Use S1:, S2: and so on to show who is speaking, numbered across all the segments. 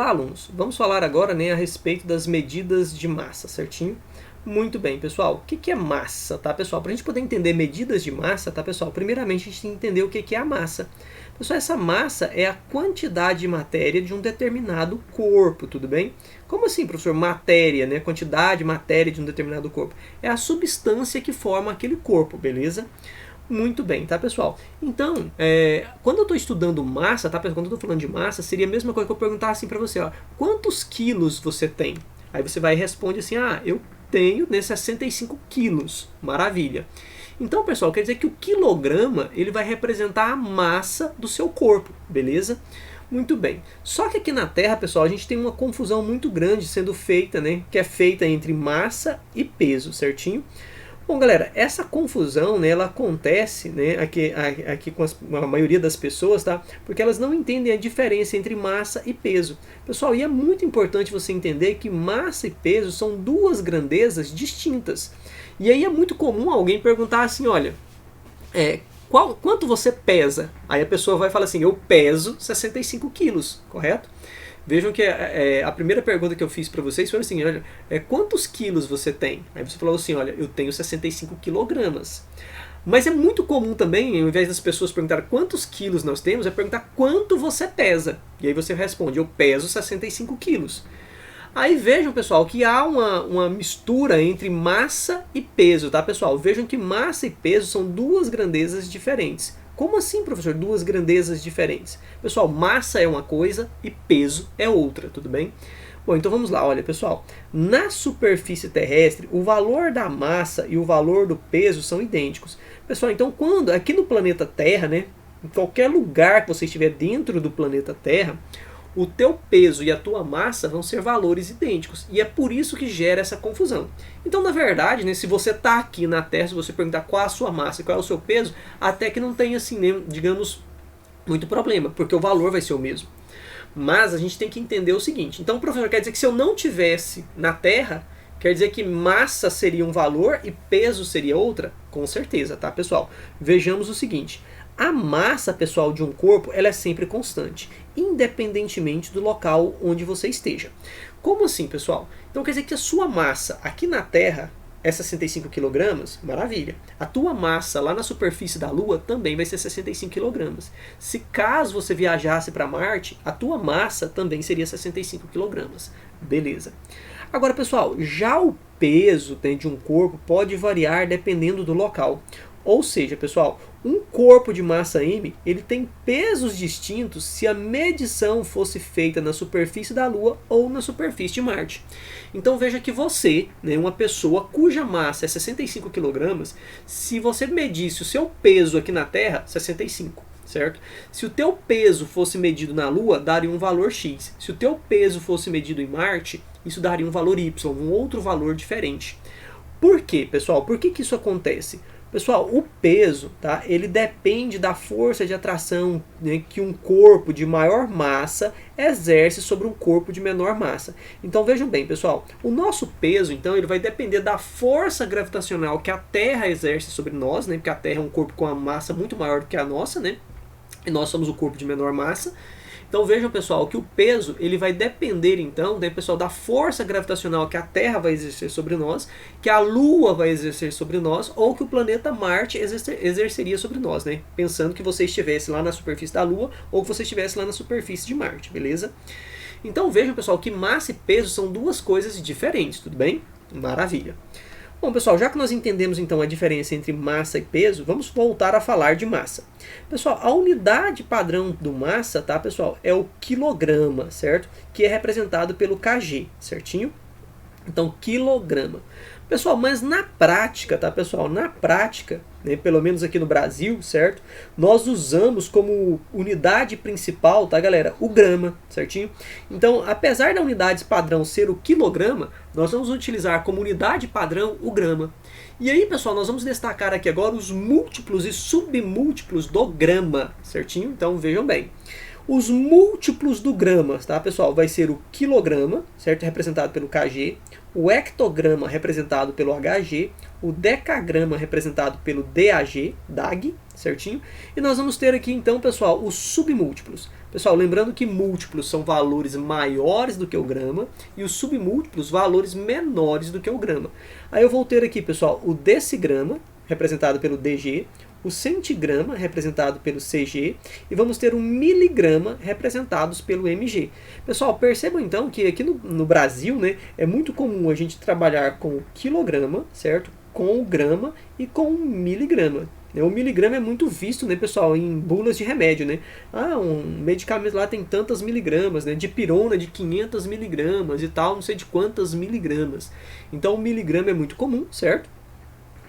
S1: lá, alunos, vamos falar agora, né, a respeito das medidas de massa, certinho? Muito bem, pessoal. O que é massa, tá, pessoal? Para a gente poder entender medidas de massa, tá, pessoal? Primeiramente, a gente tem que entender o que é a massa. Pessoal, essa massa é a quantidade de matéria de um determinado corpo, tudo bem? Como assim, professor? Matéria, né? Quantidade de matéria de um determinado corpo. É a substância que forma aquele corpo, beleza? Muito bem, tá, pessoal? Então, quando eu estou estudando massa, tá, pessoal? Quando eu estou falando de massa, seria a mesma coisa que eu perguntar assim para você, ó, quantos quilos você tem? Aí você vai e responde assim, eu tenho, né, 65 quilos. Maravilha. Então, pessoal, quer dizer que o quilograma ele vai representar a massa do seu corpo, beleza? Muito bem. Só que aqui na Terra, pessoal, a gente tem uma confusão muito grande sendo feita, né? Que é feita entre massa e peso, certinho? Bom, galera, essa confusão, né, ela acontece, né, aqui com a maioria das pessoas, tá? Porque elas não entendem a diferença entre massa e peso. Pessoal, e é muito importante você entender que massa e peso são duas grandezas distintas. E aí é muito comum alguém perguntar assim, olha, quanto você pesa? Aí a pessoa vai falar assim, eu peso 65 quilos, correto? Vejam que a primeira pergunta que eu fiz para vocês foi assim, olha, quantos quilos você tem? Aí você falou assim, olha, eu tenho 65 quilogramas. Mas é muito comum também, ao invés das pessoas perguntarem quantos quilos nós temos, é perguntar quanto você pesa. E aí você responde, eu peso 65 quilos. Aí vejam, pessoal, que há uma mistura entre massa e peso, tá, pessoal? Vejam que massa e peso são duas grandezas diferentes. Como assim, professor? Duas grandezas diferentes. Pessoal, massa é uma coisa e peso é outra, tudo bem? Bom, então vamos lá, olha, pessoal. Na superfície terrestre, o valor da massa e o valor do peso são idênticos. Pessoal, então quando aqui no planeta Terra, né, em qualquer lugar que você estiver dentro do planeta Terra, o teu peso e a tua massa vão ser valores idênticos. E é por isso que gera essa confusão. Então, na verdade, né, se você está aqui na Terra, se você perguntar qual a sua massa e qual é o seu peso, até que não tem, assim, né, digamos, muito problema, porque o valor vai ser o mesmo. Mas a gente tem que entender o seguinte. Então, professor, quer dizer que se eu não tivesse na Terra, quer dizer que massa seria um valor e peso seria outra? Com certeza, tá, pessoal? Vejamos o seguinte. A massa, pessoal, de um corpo, ela é sempre constante, independentemente do local onde você esteja. Como assim, pessoal? Então quer dizer que a sua massa aqui na Terra é 65 kg, maravilha. A tua massa lá na superfície da Lua também vai ser 65 kg. Se caso você viajasse para Marte, a tua massa também seria 65 kg. Beleza. Agora, pessoal, já o peso de um corpo pode variar dependendo do local. Ou seja, pessoal, um corpo de massa M ele tem pesos distintos se a medição fosse feita na superfície da Lua ou na superfície de Marte. Então veja que você, né, uma pessoa cuja massa é 65 kg, se você medisse o seu peso aqui na Terra, 65, certo? Se o teu peso fosse medido na Lua, daria um valor X. Se o teu peso fosse medido em Marte, isso daria um valor Y, um outro valor diferente. Por quê, pessoal? Por que isso acontece? Pessoal, o peso, tá, ele depende da força de atração, né, que um corpo de maior massa exerce sobre um corpo de menor massa. Então vejam bem, pessoal, o nosso peso, então, ele vai depender da força gravitacional que a Terra exerce sobre nós, né, porque a Terra é um corpo com uma massa muito maior do que a nossa, né, e nós somos o corpo de menor massa. Então vejam, pessoal, que o peso ele vai depender, então, né, pessoal, da força gravitacional que a Terra vai exercer sobre nós, que a Lua vai exercer sobre nós, ou que o planeta Marte exerceria sobre nós, né? Pensando que você estivesse lá na superfície da Lua, ou que você estivesse lá na superfície de Marte, beleza? Então vejam, pessoal, que massa e peso são duas coisas diferentes, tudo bem? Maravilha. Bom, pessoal, já que nós entendemos então a diferença entre massa e peso, vamos voltar a falar de massa. Pessoal, a unidade padrão do massa, tá, pessoal, é o quilograma, certo? Que é representado pelo kg, certinho? Então, quilograma. Pessoal, mas na prática, tá, pessoal? Na prática, né, pelo menos aqui no Brasil, certo? Nós usamos como unidade principal, tá, galera? O grama, certinho? Então, apesar da unidade padrão ser o quilograma, nós vamos utilizar como unidade padrão o grama. E aí, pessoal, nós vamos destacar aqui agora os múltiplos e submúltiplos do grama, certinho? Então, vejam bem. Os múltiplos do grama, tá, pessoal? Vai ser o quilograma, certo? Representado pelo kg, o hectograma representado pelo hg, o decagrama representado pelo dag, certinho? E nós vamos ter aqui então, pessoal, os submúltiplos. Pessoal, lembrando que múltiplos são valores maiores do que o grama e os submúltiplos valores menores do que o grama. Aí eu vou ter aqui, pessoal, o decigrama, representado pelo dg, o centigrama, representado pelo CG, e vamos ter o miligrama, representados pelo MG. Pessoal, percebam então que aqui no Brasil, né, é muito comum a gente trabalhar com o quilograma, certo? Com o grama e com o miligrama. O miligrama é muito visto, né, pessoal, em bulas de remédio, né? Ah, um medicamento lá tem tantas miligramas, né? Dipirona de 500 miligramas e tal, não sei de quantas miligramas. Então o miligrama é muito comum, certo?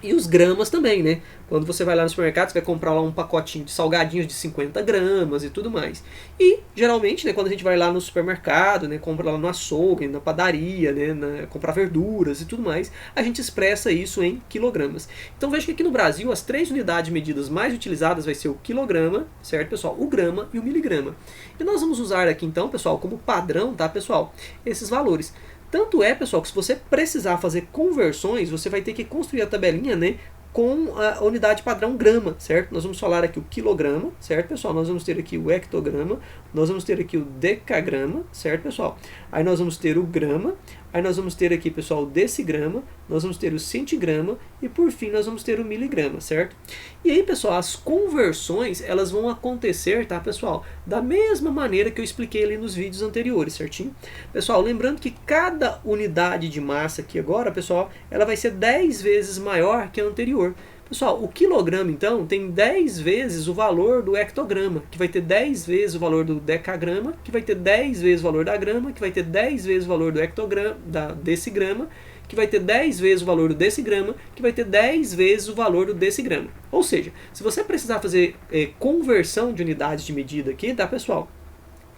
S1: E os gramas também, né? Quando você vai lá no supermercado, você vai comprar lá um pacotinho de salgadinhos de 50 gramas e tudo mais. E, geralmente, né, quando a gente vai lá no supermercado, né, compra lá no açougue, na padaria, né, comprar verduras e tudo mais, a gente expressa isso em quilogramas. Então veja que aqui no Brasil, as 3 unidades de medidas mais utilizadas vai ser o quilograma, certo, pessoal? O grama e o miligrama. E nós vamos usar aqui, então, pessoal, como padrão, tá, pessoal? Esses valores. Tanto é, pessoal, que se você precisar fazer conversões, você vai ter que construir a tabelinha, né, com a unidade padrão grama, certo? Nós vamos falar aqui o quilograma, certo, pessoal? Nós vamos ter aqui o hectograma, nós vamos ter aqui o decagrama, certo, pessoal? Aí nós vamos ter o grama, aí nós vamos ter aqui, pessoal, o decigrama, nós vamos ter o centigrama e, por fim, nós vamos ter o miligrama, certo? E aí, pessoal, as conversões, elas vão acontecer, tá, pessoal? Da mesma maneira que eu expliquei ali nos vídeos anteriores, certinho? Pessoal, lembrando que cada unidade de massa aqui agora, pessoal, ela vai ser 10 vezes maior que a anterior. Pessoal, o quilograma, então, tem 10 vezes o valor do hectograma, que vai ter 10 vezes o valor do decagrama, que vai ter 10 vezes o valor da grama, que vai ter 10 vezes o valor do hectograma, da decigrama, que vai ter 10 vezes o valor do decigrama, que vai ter 10 vezes o valor do decigrama. Ou seja, se você precisar fazer conversão de unidades de medida aqui, tá, pessoal?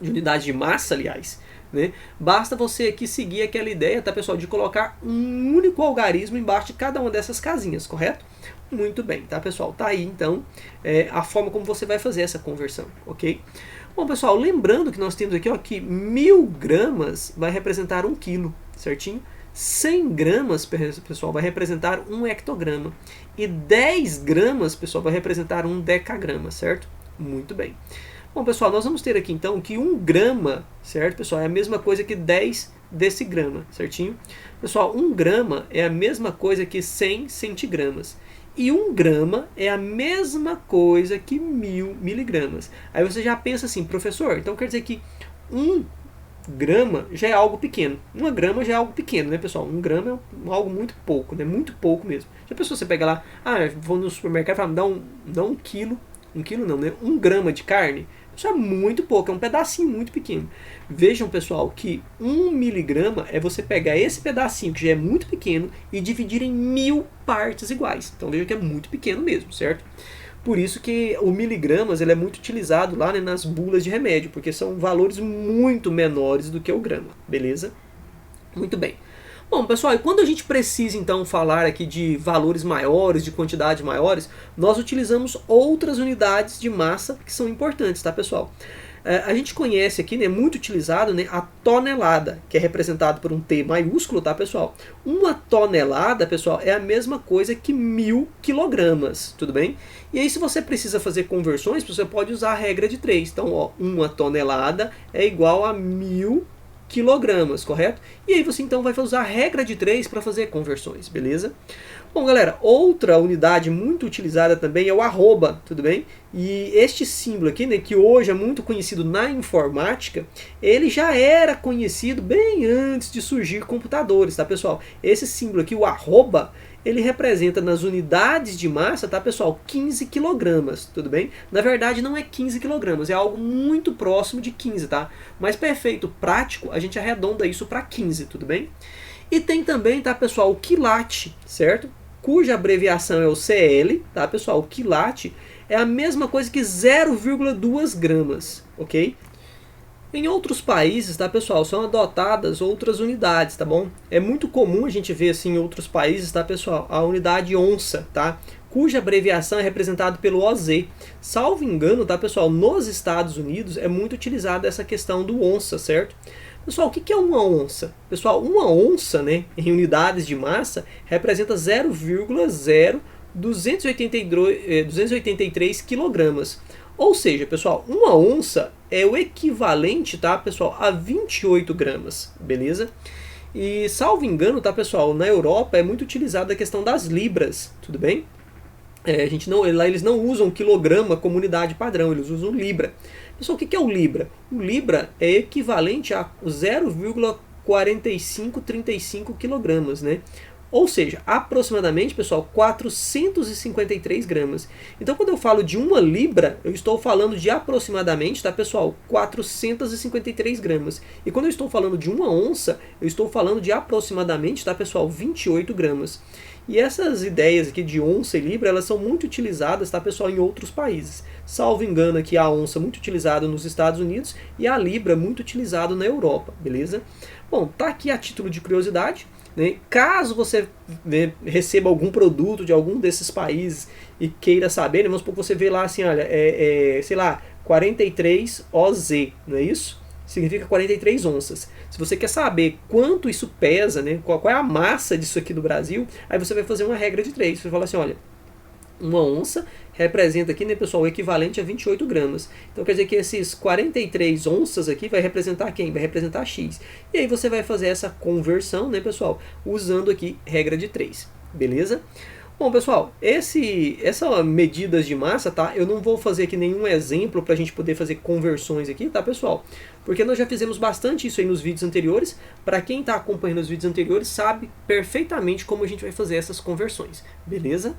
S1: De unidade de massa, aliás, né? Basta você aqui seguir aquela ideia, tá, pessoal, de colocar um único algarismo embaixo de cada uma dessas casinhas, correto? Muito bem, tá, pessoal? Tá aí, então, a forma como você vai fazer essa conversão, ok? Bom, pessoal, lembrando que nós temos aqui, ó, que 1000 gramas vai representar 1 quilo, certinho? 100 gramas, pessoal, vai representar 1 hectograma. E 10 gramas, pessoal, vai representar 1 decagrama, certo? Muito bem. Bom, pessoal, nós vamos ter aqui, então, que 1 grama, certo, pessoal, é a mesma coisa que 10 decigrama, certinho? Pessoal, 1 grama é a mesma coisa que 100 centigramas. E 1 grama é a mesma coisa que 1000 miligramas. Aí você já pensa assim, professor, então quer dizer que 1 grama já é algo pequeno. 1 grama já é algo pequeno, né, pessoal? 1 grama é algo muito pouco, né? Muito pouco mesmo. Já pensou, você pega lá, vou no supermercado e fala, dá um quilo, 1 quilo não, né? 1 grama de carne. Isso é muito pouco, é um pedacinho muito pequeno. Vejam, pessoal, que 1 miligrama é você pegar esse pedacinho, que já é muito pequeno, e dividir em 1000 partes iguais. Então veja que é muito pequeno mesmo, certo? Por isso que o miligramas ele é muito utilizado lá, né, nas bulas de remédio, porque são valores muito menores do que o grama, beleza? Muito bem. Bom, pessoal, e quando a gente precisa, então, falar aqui de valores maiores, de quantidades maiores, nós utilizamos outras unidades de massa que são importantes, tá, pessoal? A gente conhece aqui, né, muito utilizado, né, a tonelada, que é representado por um T maiúsculo, tá, pessoal? Uma tonelada, pessoal, é a mesma coisa que 1000 quilogramas, tudo bem? E aí, se você precisa fazer conversões, você pode usar a regra de 3. Então, ó, uma tonelada é igual a 1000 quilogramas, correto? E aí você então vai usar a regra de 3 para fazer conversões, beleza? Bom, galera, outra unidade muito utilizada também é o arroba, tudo bem? E este símbolo aqui, né, que hoje é muito conhecido na informática, ele já era conhecido bem antes de surgir computadores, tá, pessoal? Esse símbolo aqui, o arroba, ele representa nas unidades de massa, tá, pessoal, 15 quilogramas, tudo bem? Na verdade não é 15 quilogramas, é algo muito próximo de 15, tá? Mas para efeito prático, a gente arredonda isso para 15, tudo bem? E tem também, tá, pessoal, o quilate, certo? Cuja abreviação é o CL, tá, pessoal? O quilate é a mesma coisa que 0,2 gramas, ok? Em outros países, tá, pessoal, são adotadas outras unidades, tá bom? É muito comum a gente ver assim em outros países, tá, pessoal, a unidade onça, tá? cuja abreviação é representada pelo OZ. Salvo engano, tá, pessoal, nos Estados Unidos é muito utilizada essa questão do onça, certo? Pessoal, o que é uma onça? Pessoal, uma onça, né, em unidades de massa, representa 0,0283 quilogramas. Ou seja, pessoal, uma onça é o equivalente, tá, pessoal, a 28 gramas, beleza? E, salvo engano, tá, pessoal, na Europa é muito utilizada a questão das libras, tudo bem? Lá eles não usam quilograma como unidade padrão, eles usam libra. Pessoal, o que é o libra? O libra é equivalente a 0,4535 quilogramas, né? Ou seja, aproximadamente, pessoal, 453 gramas. Então, quando eu falo de uma libra, eu estou falando de aproximadamente, tá, pessoal, 453 gramas. E quando eu estou falando de uma onça, eu estou falando de aproximadamente, tá, pessoal, 28 gramas. E essas ideias aqui de onça e libra, elas são muito utilizadas, tá, pessoal, em outros países. Salvo engano aqui, a onça muito utilizada nos Estados Unidos e a libra muito utilizada na Europa, beleza? Bom, tá aqui a título de curiosidade. Caso você receba algum produto de algum desses países e queira saber, vamos supor que você vê lá assim, olha, sei lá, 43 OZ, não é isso? Significa 43 onças. Se você quer saber quanto isso pesa, né, qual é a massa disso aqui do Brasil, aí você vai fazer uma regra de 3. Você fala assim, olha, uma onça representa aqui, né, pessoal, o equivalente a 28 gramas. Então quer dizer que esses 43 onças aqui vai representar quem? Vai representar X. E aí você vai fazer essa conversão, né, pessoal, usando aqui regra de 3. Beleza? Bom, pessoal, essa medidas de massa, tá? Eu não vou fazer aqui nenhum exemplo para a gente poder fazer conversões aqui, tá, pessoal? Porque nós já fizemos bastante isso aí nos vídeos anteriores. Para quem está acompanhando os vídeos anteriores, sabe perfeitamente como a gente vai fazer essas conversões. Beleza?